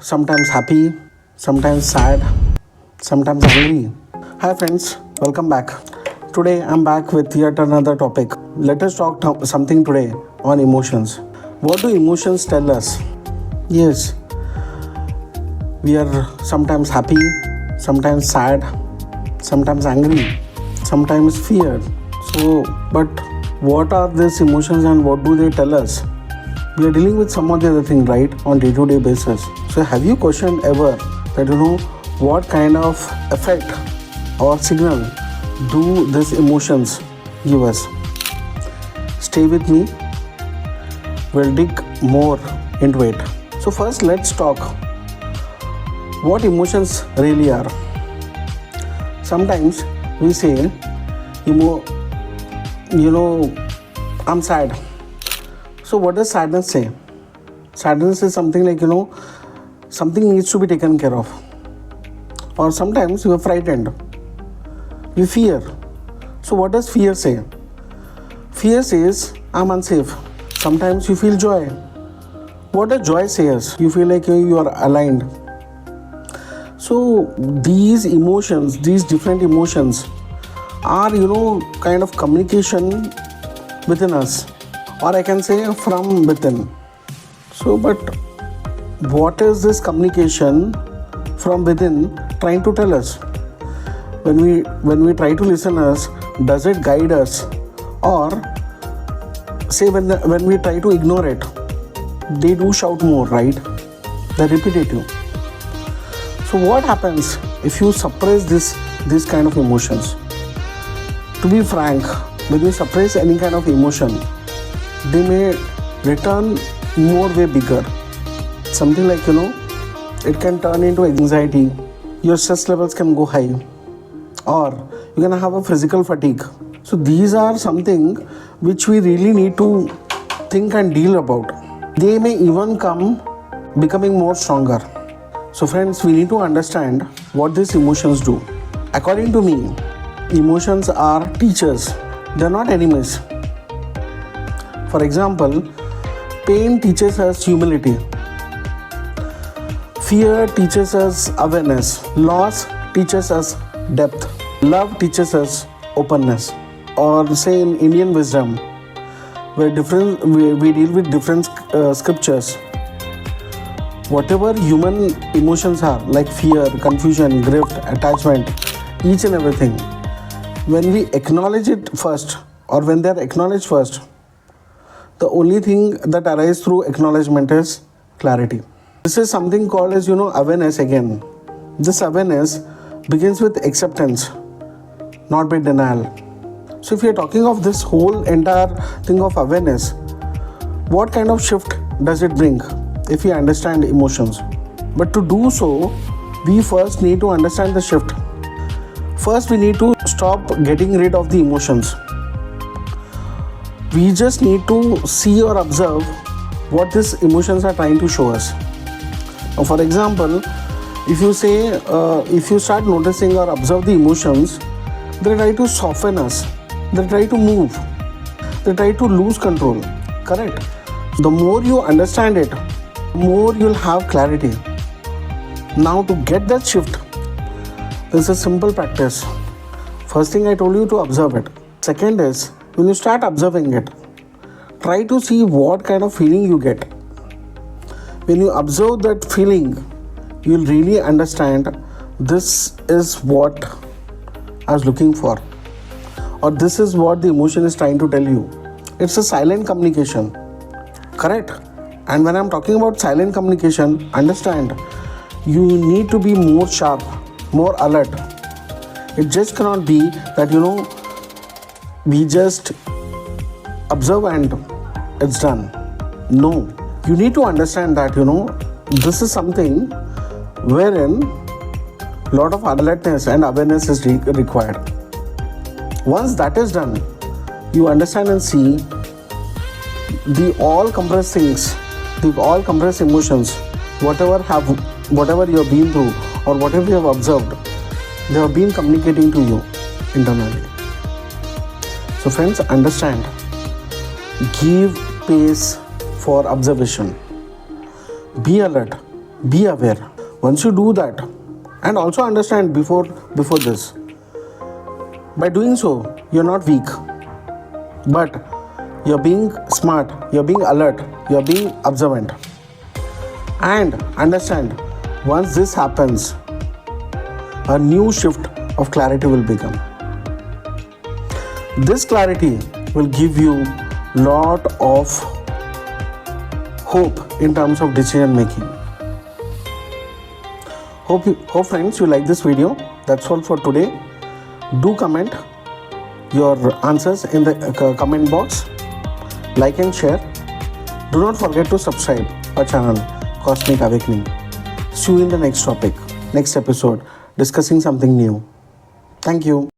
sometimes happy, sometimes sad, sometimes angry. Hi, friends, welcome back. Today I'm back with yet another topic. Let us talk something today on emotions. What do emotions tell us? Yes, we are sometimes happy, sometimes sad, sometimes angry, sometimes fear. But what are these emotions and what do they tell us? We are dealing with some of the other thing, right, on day-to-day basis. So have you questioned ever that what kind of effect or signal do these emotions give us? Stay with me. We'll dig more into it. So first let's talk what emotions really are. Sometimes we say, I'm sad. So what does sadness say? Sadness is something like, something needs to be taken care of. Or sometimes you are frightened. You fear. So what does fear say? Fear says, I'm unsafe. Sometimes you feel joy. What does joy says? You feel like you are aligned. So these emotions, these different emotions are, kind of communication within us. Or I can say from within. So, but what is this communication from within trying to tell us? When we try to listen us, does it guide us? Or say when we try to ignore it, they do shout more, right? They're repetitive. So what happens if you suppress this kind of emotions? To be frank, when you suppress any kind of emotion, they may return more way bigger. Something like, it can turn into anxiety. Your stress levels can go high. Or you're going to have a physical fatigue. So these are something which we really need to think and deal about. They may even come becoming more stronger. So friends, we need to understand what these emotions do. According to me, emotions are teachers. They're not enemies. For example, pain teaches us humility. Fear teaches us awareness. Loss teaches us depth. Love teaches us openness. Or say in Indian wisdom, where we deal with different scriptures. Whatever human emotions are, like fear, confusion, grief, attachment, each and everything, when we acknowledge it first, or when they are acknowledged first, the only thing that arises through acknowledgement is clarity. This is something called as, awareness again. This awareness begins with acceptance, not by denial. So if you are talking of this whole entire thing of awareness, what kind of shift does it bring if we understand emotions? But to do so, we first need to understand the shift. First, we need to stop getting rid of the emotions. We just need to see or observe what these emotions are trying to show us. Now, for example, if you start noticing or observe the emotions, they try to soften us, they try to move, they try to lose control. Correct? The more you understand it, more you'll have clarity. Now, to get that shift, there's a simple practice. First thing I told you to observe it. Second is, when you start observing it, try to see what kind of feeling you get. When you observe that feeling, you'll really understand this is what I was looking for, or this is what the emotion is trying to tell you. It's a silent communication, correct? And when I'm talking about silent communication, understand, you need to be more sharp, more alert. It just cannot be that, we just observe and it's done. No, you need to understand that, this is something wherein a lot of alertness and awareness is required. Once that is done, you understand and see the all compressed things, the all compressed emotions, whatever you have been through or whatever you have observed, they have been communicating to you internally. So friends, understand, give space for observation. Be alert. Be aware. Once you do that, and also understand before this, by doing so, you're not weak, but you're being smart, you're being alert, you're being observant. And understand, once this happens, a new shift of clarity will become. This clarity will give you lot of hope in terms of decision making. Hope friends you like this video. That's all for today. Do comment your answers in the comment box. Like and share. Do not forget to subscribe our channel Cosmic Awakening. See you in the next topic, next episode, discussing something new. Thank you.